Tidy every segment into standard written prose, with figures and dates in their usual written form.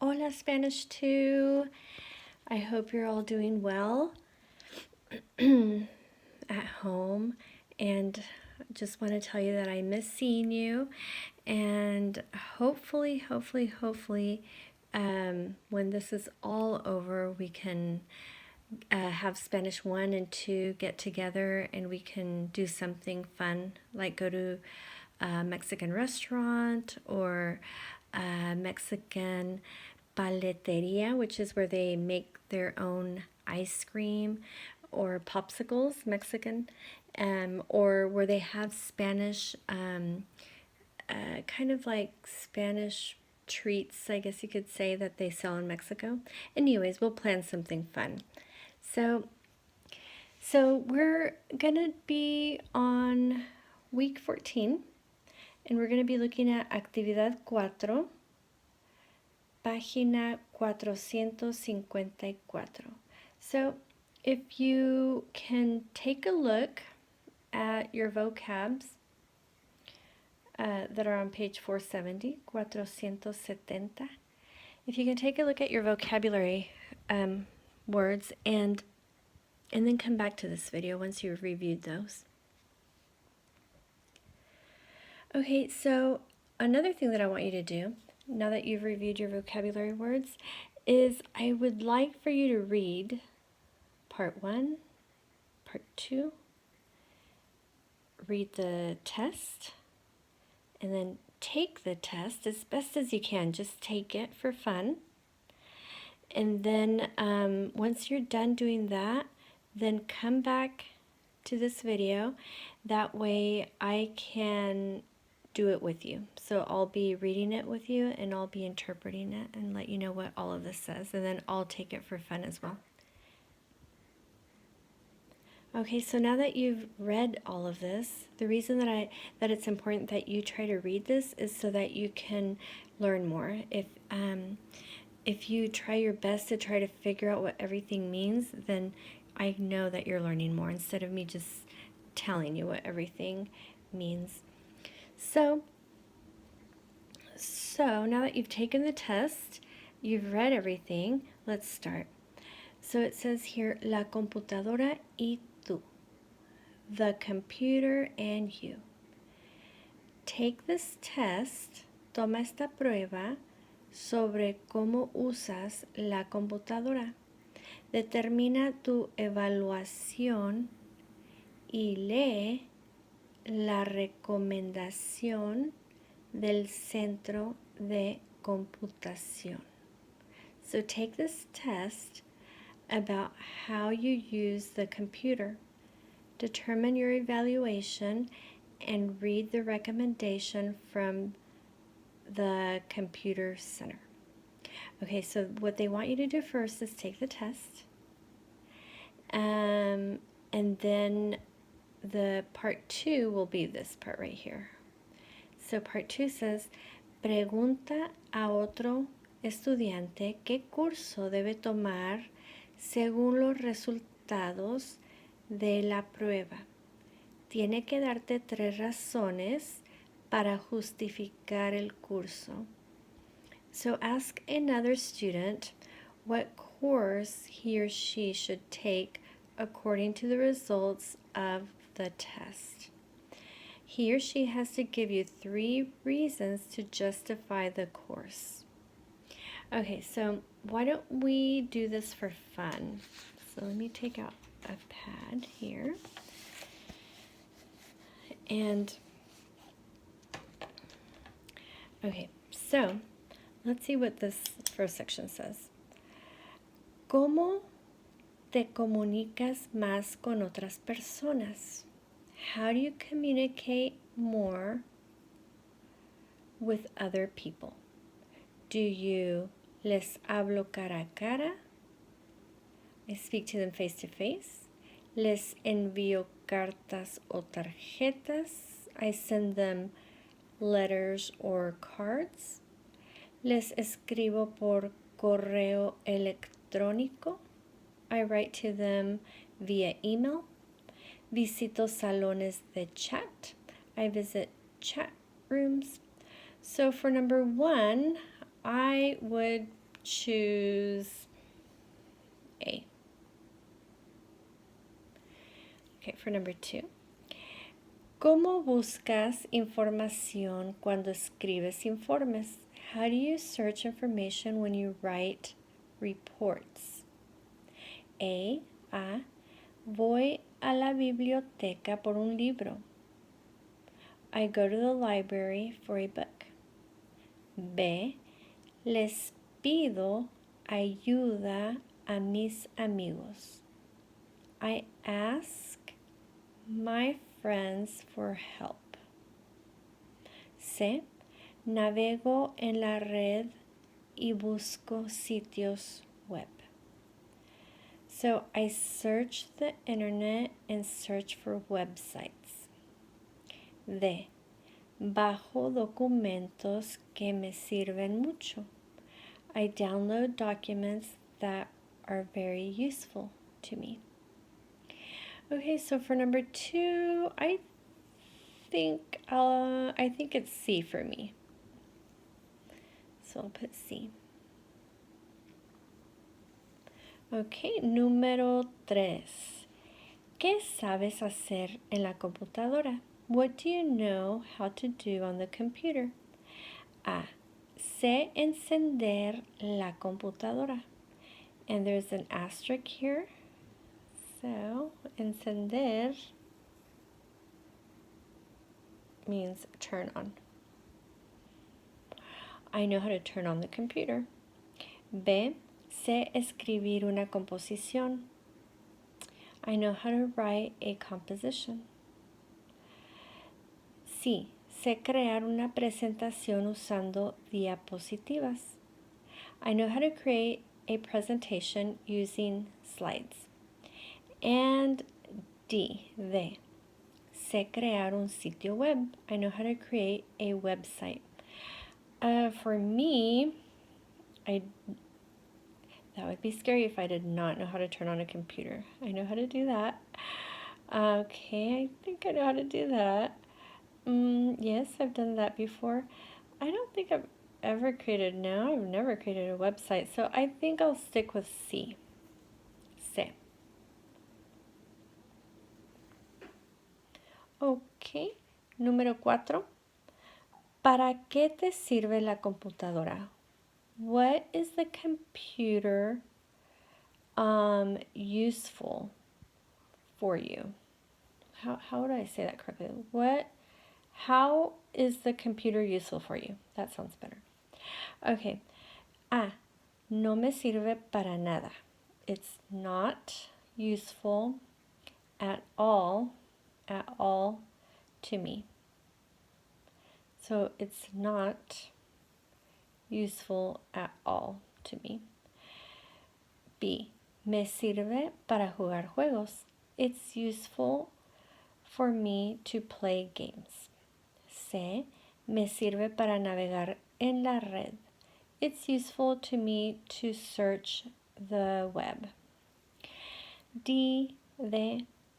Hola Spanish 2. I hope you're all doing well at home, and just want to tell you that I miss seeing you, and hopefully when this is all over we can have Spanish 1 and 2 get together and we can do something fun, like go to a Mexican restaurant or a Mexican paleteria, which is where they make their own ice cream, or popsicles, Mexican, or where they have Spanish, kind of like Spanish treats, I guess you could say, that they sell in Mexico. Anyways, we'll plan something fun. So we're gonna be on week 14, and we're gonna be looking at Actividad 4, página 454. So if you can take a look at your vocabs that are on page 470, 470. If you can take a look at your vocabulary words and then come back to this video once you've reviewed those. Okay, so another thing that I want you to do, now that you've reviewed your vocabulary words, is I would like for you to read part 1, part 2, read the test, and then take the test as best as you can. Just take it for fun. And then once you're done doing that, then come back to this video. That way I can do it with you. So I'll be reading it with you and I'll be interpreting it and let you know what all of this says, and then I'll take it for fun as well. Okay, so now that you've read all of this, the reason that it's important that you try to read this is so that you can learn more. If you try your best to try to figure out what everything means, then I know that you're learning more instead of me just telling you what everything means. So now that you've taken the test, you've read everything, let's start. So it says here, la computadora y tú, the computer and you. Take this test, toma esta prueba sobre cómo usas la computadora. Determina tu evaluación y lee la recomendación del Centro de Computación. So take this test about how you use the computer. Determine your evaluation and read the recommendation from the computer center. Okay, so what they want you to do first is take the test, and then the part 2 will be this part right here. So part 2 says, pregunta a otro estudiante qué curso debe tomar según los resultados de la prueba. Tiene que darte 3 razones para justificar el curso. So ask another student what course he or she should take according to the results of the test. He or she has to give you 3 reasons to justify the course. Okay, so why don't we do this for fun? So let me take out a pad here. And, okay, so let's see what this first section says. ¿Cómo te comunicas más con otras personas? How do you communicate more with other people? Do you les hablo cara a cara? I speak to them face to face. Les envío cartas o tarjetas. I send them letters or cards. Les escribo por correo electrónico. I write to them via email. Visito salones de chat. I visit chat rooms. So for number 1, I would choose A. Okay, for number 2. ¿Cómo buscas información cuando escribes informes? How do you search information when you write reports? A. Voy a la biblioteca por un libro. I go to the library for a book. B. Les pido ayuda a mis amigos. I ask my friends for help. C. Navego en la red y busco sitios web. So I search the internet and search for websites. D. Bajo documentos que me sirven mucho. I download documents that are very useful to me. Okay, so for number 2, I think it's C for me. So I'll put C. Okay, número 3. ¿Qué sabes hacer en la computadora? What do you know how to do on the computer? A. Sé encender la computadora. And there's an asterisk here. So, encender means turn on. I know how to turn on the computer. B. Sé escribir una composición. I know how to write a composition. C. Sé crear una presentación usando diapositivas. I know how to create a presentation using slides. And D. Sé crear un sitio web. I know how to create a website. For me, that would be scary if I did not know how to turn on a computer. I know how to do that. Okay, I think I know how to do that. Yes, I've done that before. I don't think I've never created a website, so I think I'll stick with C. C. Ok, número 4. ¿Para qué te sirve la computadora? What is the computer useful for you? How would I say that correctly? How is the computer useful for you? That sounds better. Okay. A. No me sirve para nada. It's not useful at all to me. So it's not useful at all to me. B. Me sirve para jugar juegos. It's useful for me to play games. C. Me sirve para navegar en la red. It's useful to me to search the web. D.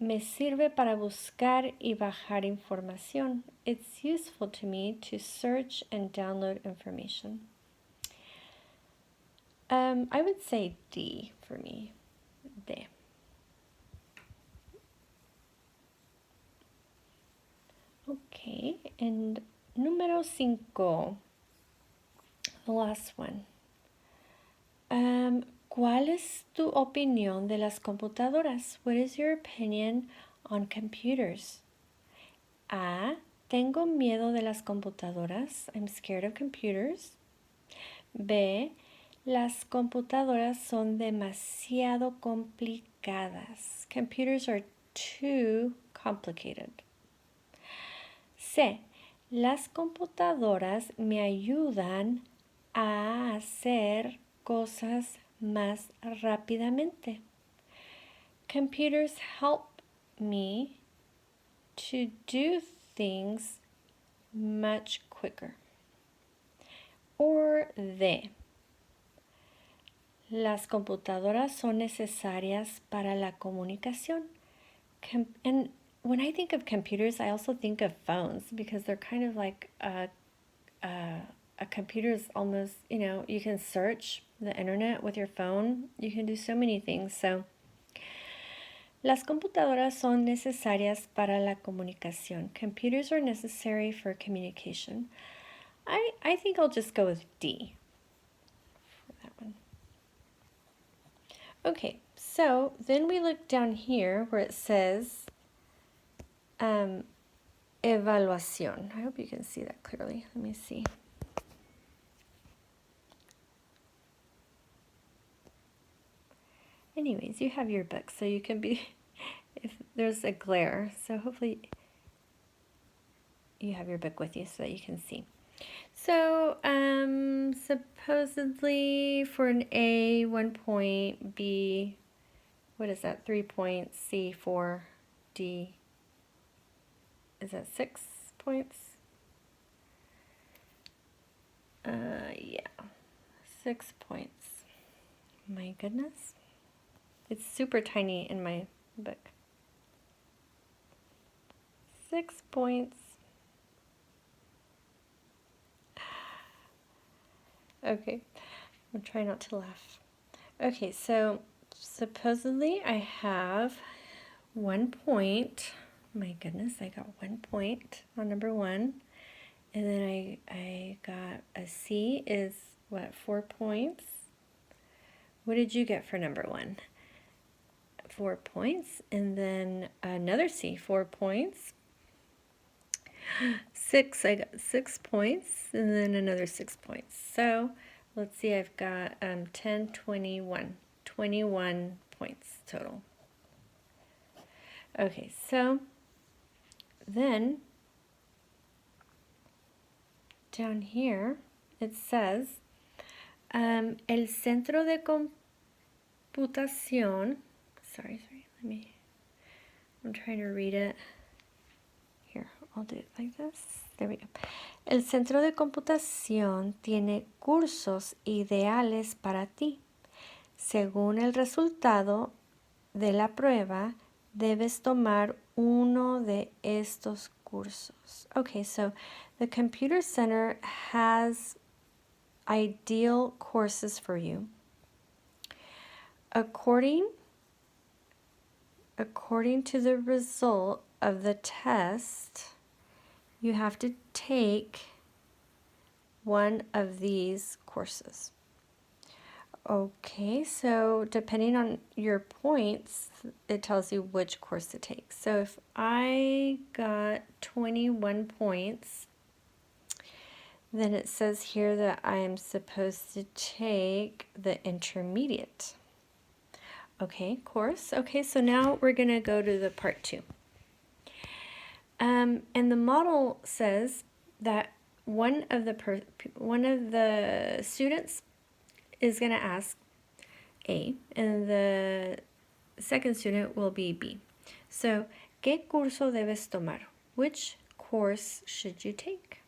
Me sirve para buscar y bajar información. It's useful to me to search and download information. I would say D for me. D. Okay, and número 5, the last one. ¿Cuál es tu opinión de las computadoras? What is your opinion on computers? A. Tengo miedo de las computadoras. I'm scared of computers. B. Las computadoras son demasiado complicadas. Computers are too complicated. C. Las computadoras me ayudan a hacer cosas más rápidamente. Computers help me to do things much quicker. Or D. Las computadoras son necesarias para la comunicación. And when I think of computers, I also think of phones because they're kind of like a computer is almost, you can search the internet with your phone. You can do so many things. So, las computadoras son necesarias para la comunicación. Computers are necessary for communication. I think I'll just go with D for that one. Okay, so then we look down here where it says evaluación. I hope you can see that clearly. Let me see. Anyways, you have your book, so you can be, if there's a glare, so hopefully you have your book with you so that you can see. So, supposedly for an A, 1 point, B, what is that, 3 points, C, 4, D, is that 6 points? Yeah, 6 points. My goodness. It's super tiny in my book. 6 points. Okay, I'm trying not to laugh. Okay, so supposedly I have 1 point. My goodness, I got 1 point on number 1. And then I got a C is what, 4 points? What did you get for number 1? 4 points. And then another C, 4 points. 6, I got 6 points. And then another 6 points. So let's see, I've got 10, 21. 21 points total. Okay, so then down here it says el centro de computación, I'm trying to read it. Here, I'll do it like this. There we go. El centro de computación tiene cursos ideales para ti. Según el resultado de la prueba, debes tomar uno de estos cursos. Okay, so the computer center has ideal courses for you. According to the result of the test, you have to take one of these courses. Okay, so depending on your points, it tells you which course to take. So if I got 21 points, then it says here that I am supposed to take the intermediate. Okay, course. Okay, so now we're going to go to the part 2. And the model says that one of the students is going to ask A, and the second student will be B. So, ¿qué curso debes tomar? Which course should you take?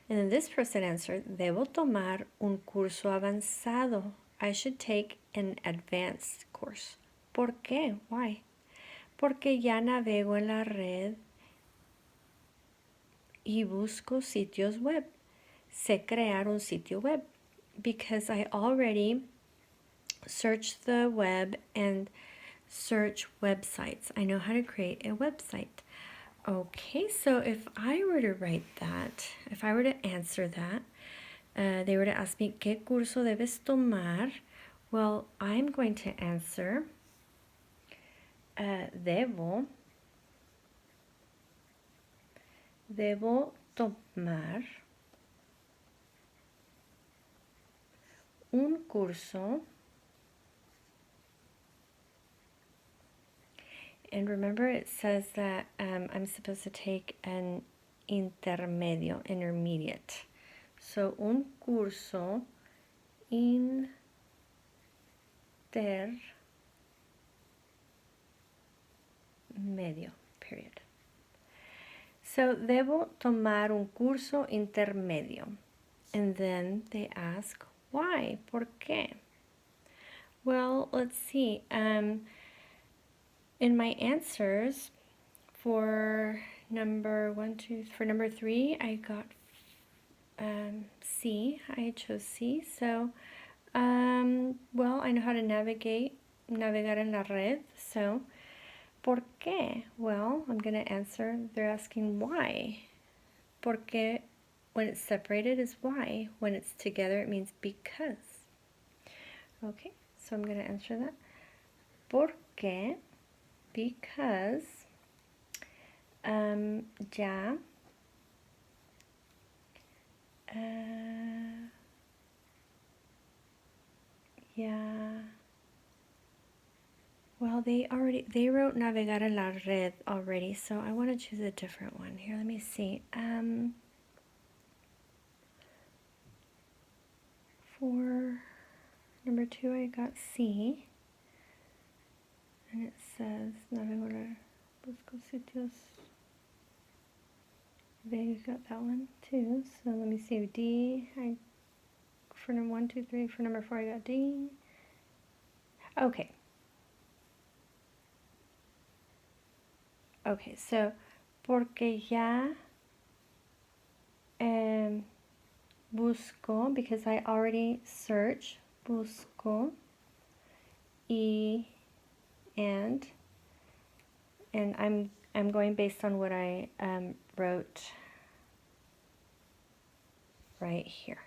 And then this person answered, debo tomar un curso avanzado. I should take an advanced course. ¿Por qué? Why? Porque ya navego en la red y busco sitios web. Sé crear un sitio web. Because I already search the web and search websites. I know how to create a website. Okay, so if I were to write that, if I were to answer that, they were to ask me, ¿qué curso debes tomar? Well, I'm going to answer, debo tomar un curso. And remember, it says that I'm supposed to take an intermediate. So, un curso intermedio, period. So, debo tomar un curso intermedio. And then they ask, why? ¿Por qué? Well, let's see. In my answers for number 3, I got C. I chose C. So, well, I know how to navegar en la red. So, ¿por qué? Well, I'm going to answer. They're asking why. Porque when it's separated is why. When it's together, it means because. Okay, so I'm going to answer that. Porque, because, ya, yeah. Well, they wrote navegar en la red already, so I want to choose a different one. Here, let me see. For number 2, I got C. And it says navegar, busco sitios. They got that one too. So let me see. D, for number 1, 2, 3, for number 4, I got D. Okay. Okay, so porque ya busco, because I already search, busco, y, and I'm going based on what I wrote right here.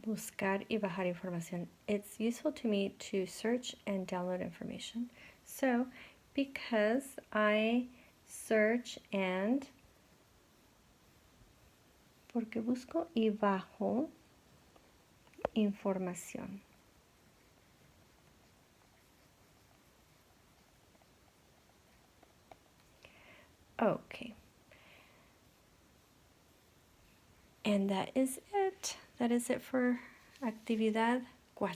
Buscar y bajar información. It's useful to me to search and download information. So, because I search and porque busco y bajo información. Okay. And that is it. That is it for actividad 4.